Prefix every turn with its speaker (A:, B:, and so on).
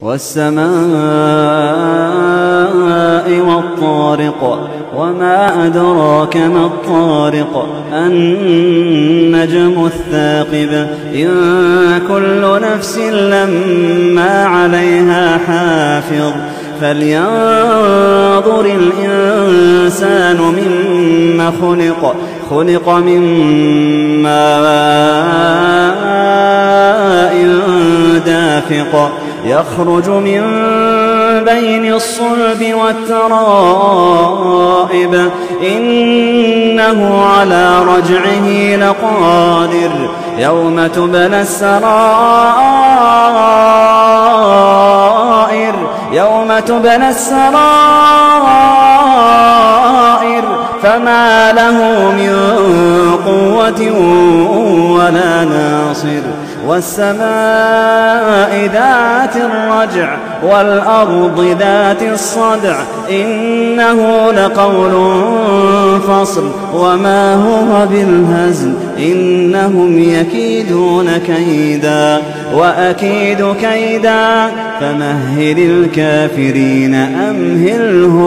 A: والسماء والطارق وما أدراك ما الطارق النجم الثاقب إن كل نفس لما عليها حافظ فلينظر الإنسان مما خلق من ماء دافق يخرج من بين الصلب والترائب إنه على رجعه لقادر يوم تبلى السرائر فما له من قوة ولا ناصر والسماء ذات الرجع والأرض ذات الصدع إنه لقول فصل وما هو بالهزل إنهم يكيدون كيدا وأكيد كيدا فمهل الكافرين أمهلهم